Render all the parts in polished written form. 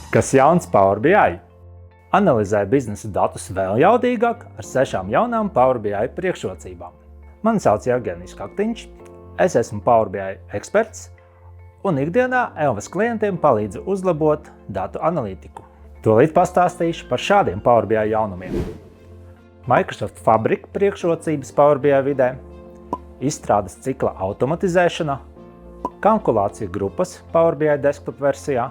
Kas jauns Power BI? Analizē biznesa datus vēl jaudīgāk ar 6 jaunām Power BI priekšrocībām. Mani sauc Jevgenijs Kaktiņš, es esmu Power BI eksperts un ikdienā Elvas klientiem palīdzu uzlabot datu analītiku. Tūlīt pastāstīšu par šādiem Power BI jaunumiem. Microsoft Fabric priekšrocības Power BI vidē, izstrādes cikla automatizēšana, kalkulāciju grupas Power BI desktop versijā,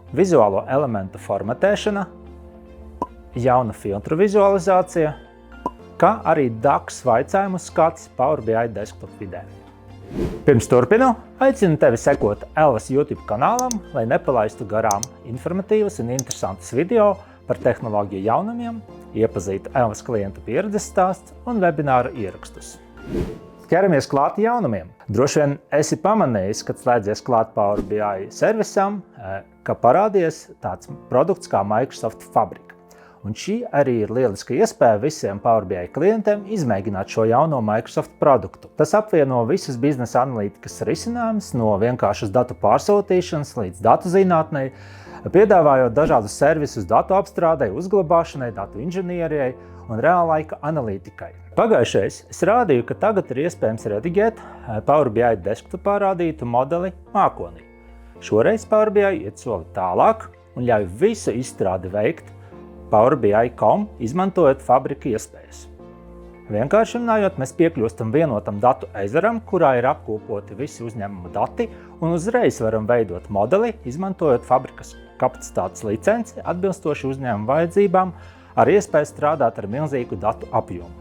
vizuālo elementu formatēšana, jauna filtru vizualizācija, kā arī DAX vaicājumu skats Power BI desktop vidē. Pirms turpinu, aicinu tevi sekot Elvas YouTube kanālam, lai nepalaistu garām informatīvas un interesantas video par tehnoloģiju jaunumiem, iepazītu Elvas klientu pieredzes stāsts un webināru ierakstus. Ķeramies klāt jaunumiem. Droši vien esi pamanījis, kad slēdzies klāt Power BI servisam, ka parādies tāds produkts kā Microsoft Fabric. Un šī arī ir lieliska iespēja visiem Power BI klientiem izmēģināt šo jauno Microsoft produktu. Tas apvieno visas biznesa analītikas risinājumus no vienkāršas datu pārsūtīšanas līdz datu zinātnei, piedāvājot dažādus servisus datu apstrādei, uzglabāšanai, datu inženierijai un reālaika analītikai. Pagājušais es rādīju, ka tagad ir iespējams rediģēt Power BI desktopā rādītu modeli mākonī. Šoreiz Power BI iet soli tālāk un ļauj visu izstrādi veikt Power BI.com, izmantojot Fabrika iespējas. Vienkārši runājot, mēs piekļūstam vienotam datu ezeram, kurā ir apkopoti visi uzņēmuma dati, un uzreiz varam veidot modeli, izmantojot Fabrikas kapacitātes licenci atbilstoši uzņēmuma vajadzībām, ar iespēju strādāt ar milzīgu datu apjomu.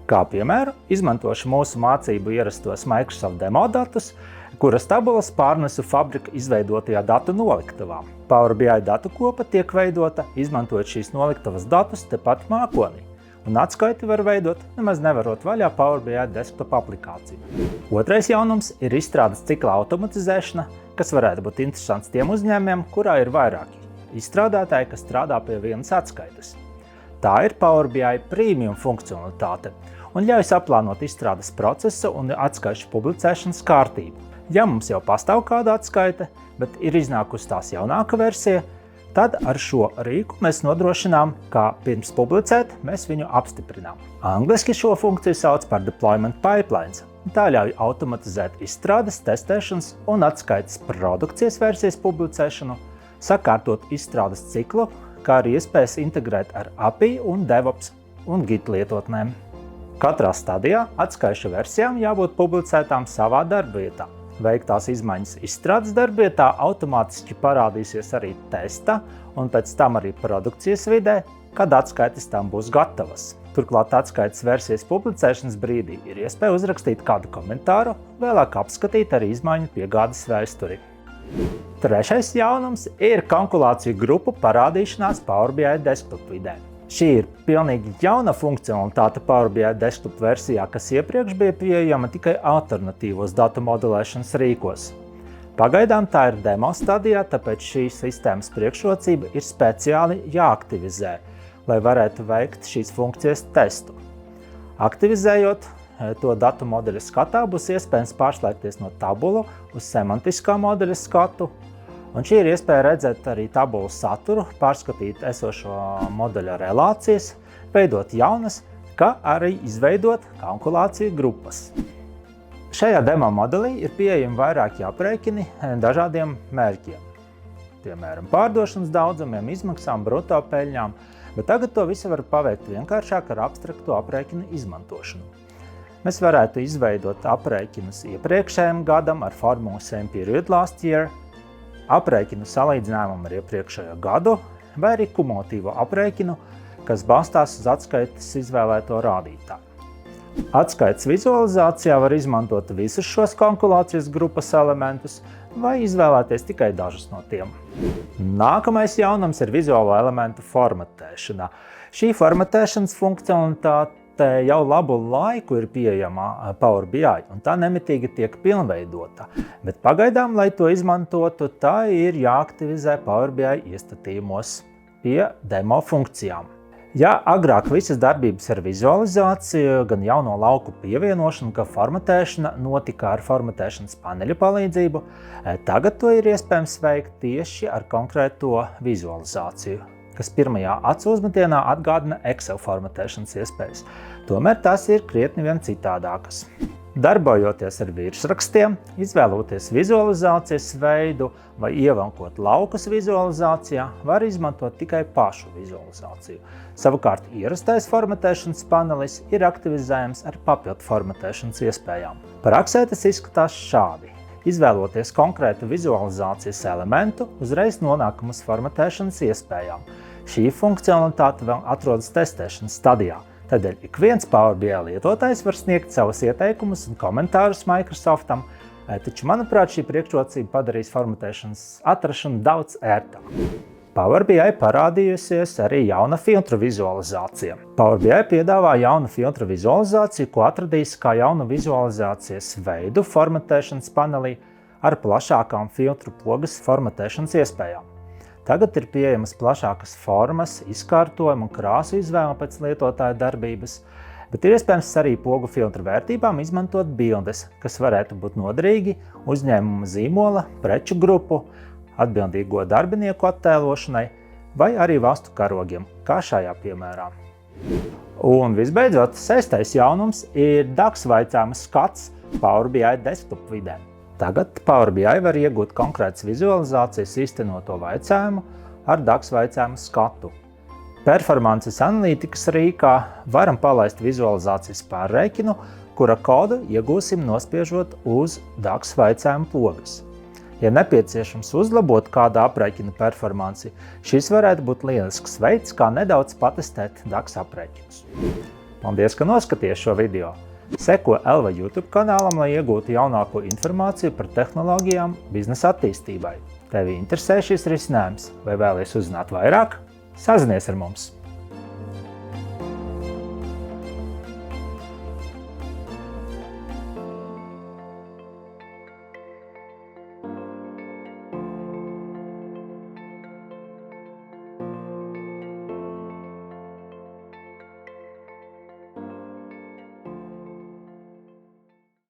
Kā piemēru, izmantošu mūsu mācību ierastos Microsoft demo datus, kuras tabulas pārnesu Fabrika izveidotajā datu noliktavā. Power BI datu kopa tiek veidota, izmantojot šīs noliktavas datus tepat mākonī, un atskaiti var veidot, nemaz nevarot vaļā Power BI desktop aplikāciju. Otrais jaunums ir izstrādes cikla automatizēšana, kas varētu būt interesants tiem uzņēmumiem, kurā ir vairāki izstrādātāji, kas strādā pie vienas atskaites. Tā ir Power BI Premium funkcionalitāte un ļauj saplānot izstrādes procesu un atskaišu publicēšanas kārtību. Ja mums jau pastāv kāda atskaite, bet ir iznākusi tās jaunāka versija, tad ar šo rīku mēs nodrošinām, ka pirms publicēt mēs viņu apstiprinām. Angliski šo funkciju sauc par Deployment Pipelines. Tā ļauj automatizēt izstrādes, testēšanas un atskaites produkcijas versijas publicēšanu, sakārtot izstrādes ciklu, kā arī iespējas integrēt ar API un DevOps un Git lietotnēm. Katrā stadijā atskaišu versijām jābūt publicētām savā darbvietā. Veiktās izmaiņas izstrādes darbvietā automātiski parādīsies arī testa un pēc tam arī produkcijas vidē, kad atskaites tam būs gatavas. Turklāt atskaites versijas publicēšanas brīdī ir iespēja uzrakstīt kādu komentāru, vēlāk apskatīt arī izmaiņu piegādes vēsturi. Trešais jaunums ir kalkulāciju grupu parādīšanās Power BI desktop vidē. Šī ir pilnīgi jauna funkcionalitāte Power BI desktop versijā, kas iepriekš bija pieejama tikai alternatīvos datu modelēšanas rīkos. Pagaidām tā ir demo stadijā, tāpēc šī sistēmas priekšrocība ir speciāli jāaktivizē, lai varētu veikt šīs funkcijas testu. Aktivizējot to datu modeļa skatā, būs iespējams pārslēgties no tabulu uz semantiskā modeļa skatu, un šī ir iespēja redzēt arī tabulu saturu, pārskatīt esošo modeļa relācijas, veidot jaunas, kā arī izveidot kalkulāciju grupas. Šajā demo modelī ir pieejami vairāki aprēķini dažādiem mērķiem. Piemēram, pārdošanas daudzumiem, izmaksām, bruto peļņām, bet tagad to visu var paveikt vienkāršāk ar abstraktu aprēķinu izmantošanu. Mēs varētu izveidot aprēķinus iepriekšējiem gadam ar formulu same period last year, aprēķinu salīdzinājumu ar iepriekšējo gadu vai arī kumulatīvo aprēķinu, kas balstās uz atskaites izvēlēto rādītāju. Atskaites vizualizācijā var izmantot visus šos kalkulācijas grupas elementus vai izvēlēties tikai dažus no tiem. Nākamais jaunums ir vizuālo elementu formatēšana. Šī formatēšanas funkcionalitāte jau labu laiku ir pieejama Power BI, un tā nemitīgi tiek pilnveidota. Bet pagaidām, lai to izmantotu, tā ir jāaktivizē Power BI iestatījumos pie demo funkcijām. Ja agrāk visas darbības ar vizualizāciju, gan jauno lauku pievienošanu, gan formatēšana notika ar formatēšanas paneļa palīdzību, tagad to ir iespējams veikt tieši ar konkrēto vizualizāciju, kas pirmajā acu uzmetienā atgādina Excel formatēšanas iespējas. Tomēr tās ir krietni vien citādākas. Darbojoties ar virsrakstiem, izvēloties vizualizācijas veidu vai ievankot laukus vizualizācijā, var izmantot tikai pašu vizualizāciju. Savukārt ierastais formatēšanas panelis ir aktivizējams ar papildu formatēšanas iespējām. Praksē tas izskatās šādi. Izvēloties konkrētu vizualizācijas elementu, uzreiz nonākam uz formatēšanas iespējām. Šī funkcionalitāte vēl atrodas testēšanas stadijā. Tādēļ ik viens Power BI lietotājs var sniegt savus ieteikumus un komentārus Microsoftam, taču, manuprāt, šī priekšrocība padarīs formatēšanas atrašanu daudz ērtāku. Power BI parādījusies arī jauna filtru vizualizācija. Power BI piedāvā jaunu filtru vizualizāciju, ko atradīs kā jaunu vizualizācijas veidu formatēšanas panelī ar plašākām filtru pogas formatēšanas iespējām. Tagad ir pieejamas plašākas formas, izkārtojuma un krāsu izvēle pēc lietotāja darbības, bet ir iespējams arī pogu filtru vērtībām izmantot bildes, kas varētu būt noderīgi uzņēmuma zīmola, preču grupu, atbildīgo darbinieku attēlošanai vai arī valstu karogiem, kā šajā piemērā. Un visbeidzot, 6. jaunums ir DAX vaicājuma skats Power BI desktop vidē. Tagad Power BI var iegūt konkrētas vizualizācijas īstenoto vaicājumu ar DAX vaicājumu skatu. Performances analītikas rīkā varam palaist vizualizācijas pārreikinu, kura kodu iegūsim nospiežot uz DAX vaicājumu pogas. Ja nepieciešams uzlabot kādu aprēķinu performanci, šis varētu būt lielisks veids, kā nedaudz patestēt DAX aprēķinus. Paldies, ka noskaties šo video! Seko Elva YouTube kanālam, lai iegūtu jaunāko informāciju par tehnoloģijām biznesa attīstībai. Tevi interesē šis risinājums vai vēlies uzzināt vairāk? Sazinies ar mums!